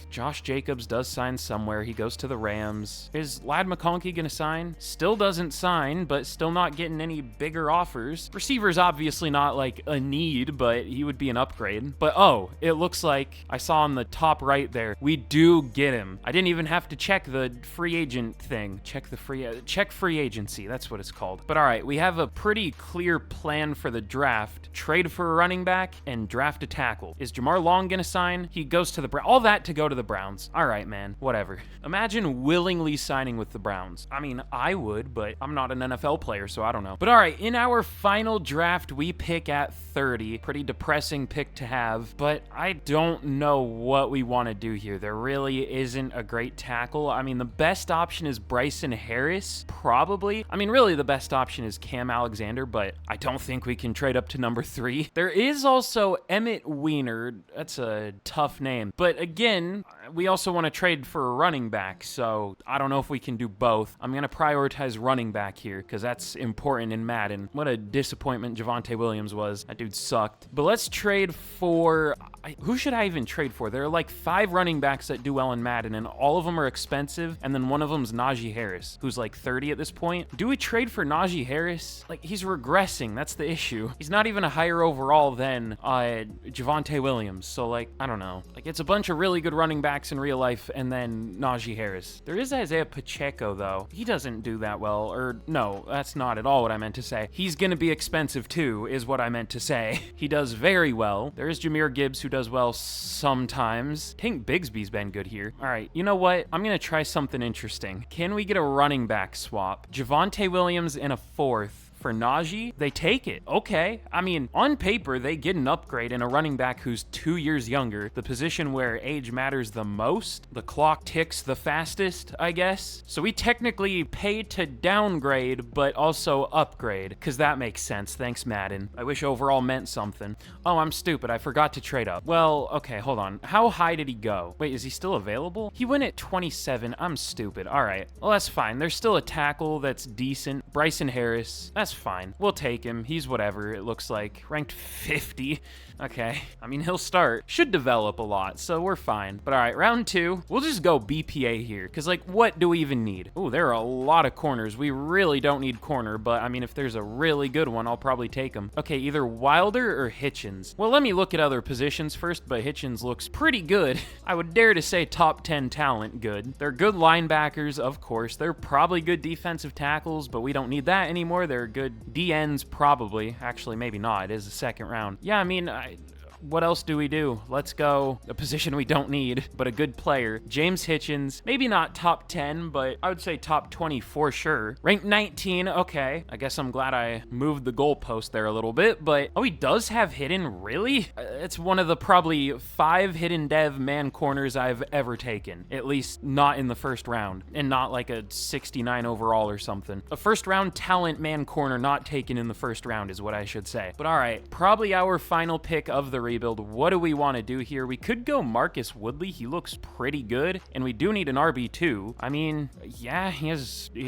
Speaker 1: Josh Jacobs does sign somewhere. He goes to the Rams. Is Ladd McConkey going to sign? Still doesn't sign, but still not getting any bigger offers. Receiver's obviously not like a need, but he would be an upgrade. But oh, it looks like I saw on the top right there, we do get him. I didn't even have to check the free agent thing. Check free agency. That's what it's called. But all right, we have a pretty clear plan for the draft. Trade for a running back and draft a tackle. Is Jamar Long going to sign? He goes to the Browns. All that to go to the Browns. All right, man, whatever. Imagine willingly signing with the Browns. I mean, I would, but I'm not an NFL player, so I don't know. But all right, in our final draft, we pick at 30. Pretty depressing pick to have, but I don't know what we want to do here. There really isn't a great tackle. I mean, the best option is Bryson Harris, probably. I mean, really, the best option is Cam Alexander, but I don't think we can trade up to number 3. There is also Emmett Weiner. That's a tough name, but again, we also want to trade for a running back, so I don't know if we can do both. I'm going to prioritize running back here because that's important in Madden. What a disappointment Javonte Williams was. That dude sucked. But let's trade for... who should I even trade for? There are like 5 running backs that do well in Madden, and all of them are expensive, and then one of them's Najee Harris, who's like 30 at this point. Do we trade for Najee Harris? Like, he's regressing. That's the issue. He's not even a higher overall than Javonte Williams, so like, I don't know. Like, it's a bunch of really good running backs in real life, and then Najee Harris. There is Isaiah Pacheco, though. He doesn't do that well, or no, that's not at all what I meant to say. He's gonna be expensive too, is what I meant to say. He does very well. There is Jahmyr Gibbs, who does well sometimes. Tank Bigsby's been good here. All right, you know what? I'm gonna try something interesting. Can we get a running back swap? Javonte Williams in a 4th for Najee, they take it. Okay. I mean, on paper, they get an upgrade in a running back who's 2 years younger, the position where age matters the most, the clock ticks the fastest, I guess. So we technically pay to downgrade, but also upgrade, because that makes sense. Thanks, Madden. I wish overall meant something. Oh, I'm stupid. I forgot to trade up. Well, okay, hold on. How high did he go? Wait, is he still available? He went at 27. I'm stupid. All right. Well, that's fine. There's still a tackle that's decent. Bryson Harris. That's fine. We'll take him. He's whatever, it looks like. Ranked 50. Okay. I mean, he'll start. Should develop a lot, so we're fine. But all right, round 2. We'll just go BPA here, because, like, what do we even need? Oh, there are a lot of corners. We really don't need corner, but, I mean, if there's a really good one, I'll probably take him. Okay, either Wilder or Hitchens. Well, let me look at other positions first, but Hitchens looks pretty good. I would dare to say top 10 talent good. They're good linebackers, of course. They're probably good defensive tackles, but we don't need that anymore. They're good DNs, probably. Actually, maybe not. It is the second round. Yeah, I mean, what else do we do? Let's go a position we don't need, but a good player. James Hitchens, maybe not top 10, but I would say top 20 for sure. Ranked 19, okay. I guess I'm glad I moved the goalpost there a little bit, but oh, he does have hidden, really? It's one of the probably 5 hidden dev man corners I've ever taken, at least not in the first round, and not like a 69 overall or something. A first round talent man corner not taken in the first round is what I should say. But all right, probably our final pick of the rebuild. What do we want to do here? We could go Marcus Woodley. He looks pretty good, and we do need an RB2. I mean, yeah, he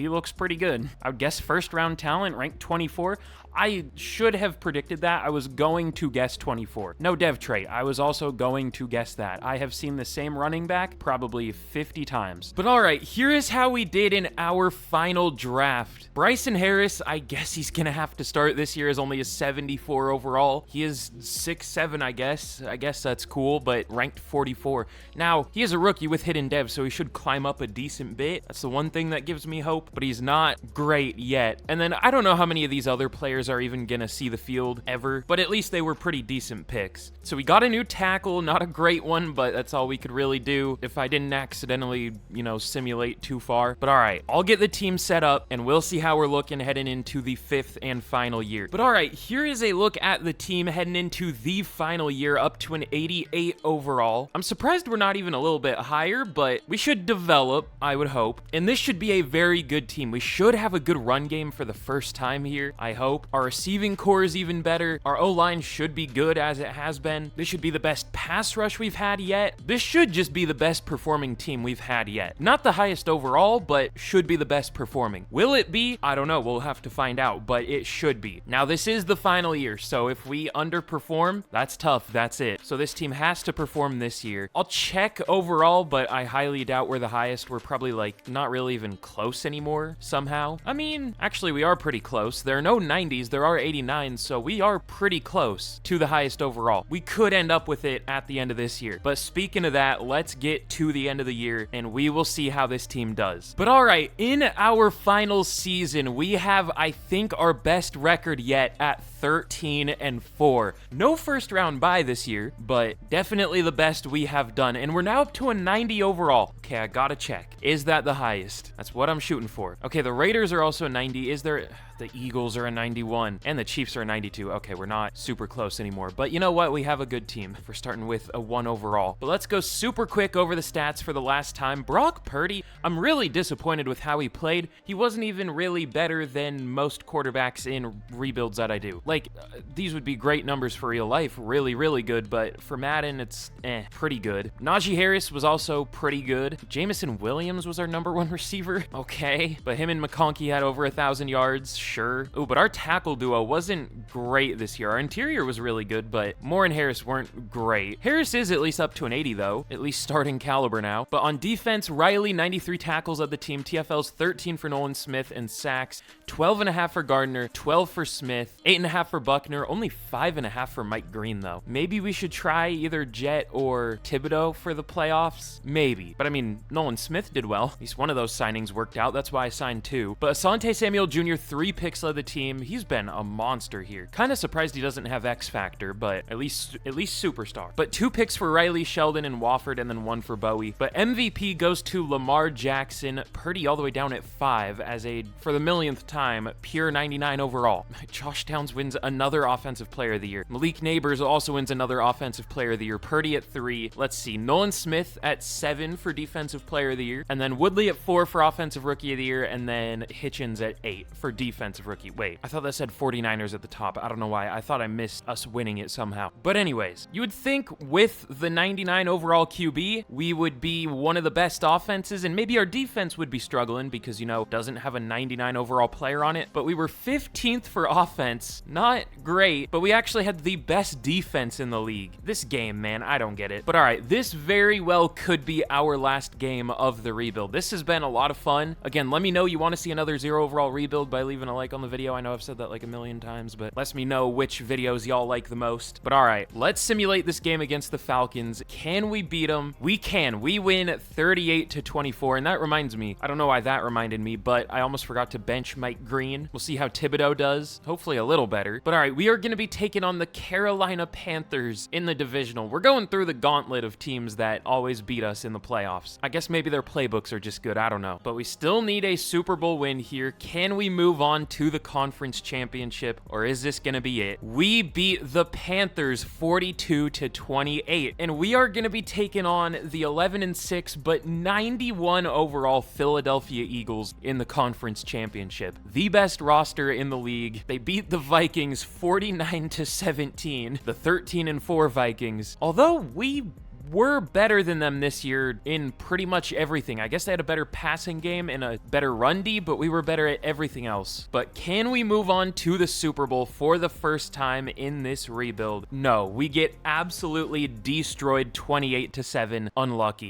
Speaker 1: looks pretty good. I would guess first round talent, ranked 24. I should have predicted that. I was going to guess 24. No dev trait. I was also going to guess that. I have seen the same running back probably 50 times. But all right, here is how we did in our final draft. Bryson Harris, I guess he's gonna have to start this year as only a 74 overall. He is 6'7", I guess. I guess that's cool, but ranked 44. Now, he is a rookie with hidden dev, so he should climb up a decent bit. That's the one thing that gives me hope, but he's not great yet. And then I don't know how many of these other players are even gonna see the field ever, but at least they were pretty decent picks. So we got a new tackle, not a great one, but that's all we could really do if I didn't accidentally, you know, simulate too far. But all right, I'll get the team set up and we'll see how we're looking heading into the 5th and final year. But all right, here is a look at the team heading into the final year, up to an 88 overall. I'm surprised we're not even a little bit higher, but we should develop, I would hope. And this should be a very good team. We should have a good run game for the first time here, I hope. Our receiving core is even better. Our O-line should be good as it has been. This should be the best pass rush we've had yet. This should just be the best performing team we've had yet. Not the highest overall, but should be the best performing. Will it be? I don't know. We'll have to find out, but it should be. Now, this is the final year, so if we underperform, that's tough. That's it. So this team has to perform this year. I'll check overall, but I highly doubt we're the highest. We're probably like not really even close anymore somehow. I mean, actually, we are pretty close. There are no 90s. There are 89s, so we are pretty close to the highest overall. We could end up with it at the end of this year. But speaking of that, let's get to the end of the year, and we will see how this team does. But all right, in our final season, we have, I think, our best record yet at 13-4. No first round bye this year, but definitely the best we have done. And we're now up to a 90 overall. Okay, I gotta check. Is that the highest? That's what I'm shooting for. Okay, the Raiders are also 90. Is there... The Eagles are a 91, and the Chiefs are a 92. Okay, we're not super close anymore, but you know what? We have a good team. We're starting with a 1 overall. But let's go super quick over the stats for the last time. Brock Purdy, I'm really disappointed with how he played. He wasn't even really better than most quarterbacks in rebuilds that I do. Like, these would be great numbers for real life, really, really good, but for Madden, it's pretty good. Najee Harris was also pretty good. Jamison Williams was our #1 receiver. Okay, but him and McConkey had over 1,000 yards. Sure. Oh, but our tackle duo wasn't great this year. Our interior was really good, but Moore and Harris weren't great. Harris is at least up to an 80, though. At least starting caliber now. But on defense, Riley, 93 tackles of the team. TFL's 13 for Nolan Smith, and sacks 12.5 for Gardner, 12 for Smith, 8.5 for Buckner, only 5.5 for Mike Green, though. Maybe we should try either Jet or Thibodeau for the playoffs. Maybe. But I mean, Nolan Smith did well. At least one of those signings worked out. That's why I signed 2. But Asante Samuel Jr., 3 picks led the team. He's been a monster here. Kind of surprised he doesn't have X Factor, but at least superstar. But 2 picks for Riley, Sheldon, and Wofford, and then 1 for Bowie. But MVP goes to Lamar Jackson, Purdy all the way down at 5 as for the millionth time, pure 99 overall. Josh Downs wins another Offensive Player of the Year. Malik Neighbors also wins another Offensive Player of the Year. Purdy at 3. Let's see, Nolan Smith at 7 for Defensive Player of the Year, and then Woodley at 4 for Offensive Rookie of the Year, and then Hitchens at 8 for Defensive Rookie. Wait, I thought that said 49ers at the top. I don't know why. I thought I missed us winning it somehow. But anyways, you would think with the 99 overall QB, we would be one of the best offenses, and maybe our defense would be struggling because, you know, doesn't have a 99 overall player on it. But we were 15th for offense. Not great, but we actually had the best defense in the league. This game, man, I don't get it. But all right, this very well could be our last game of the rebuild. This has been a lot of fun. Again, let me know you want to see another 0 overall rebuild by leaving a like on the video. I know I've said that like a million times, but let me know which videos y'all like the most. But all right, let's simulate this game against the Falcons. Can we beat them? We can. We win 38-24, and that reminds me, I don't know why that reminded me, but I almost forgot to bench Mike Green. We'll see how Thibodeau does. Hopefully a little better. But all right, we are going to be taking on the Carolina Panthers in the divisional. We're going through the gauntlet of teams that always beat us in the playoffs. I guess maybe their playbooks are just good. I don't know. But we still need a Super Bowl win here. Can we move on to the conference championship, or is this going to be it? We beat the Panthers 42-28, and we are going to be taking on the 11-6 but 91 overall Philadelphia Eagles in the conference championship. The best roster in the league. They beat the Vikings 49-17, the 13-4 Vikings. Although we were better than them this year in pretty much everything. I guess they had a better passing game and a better run D, but we were better at everything else. But can we move on to the Super Bowl for the first time in this rebuild? No, we get absolutely destroyed 28-7. Unlucky.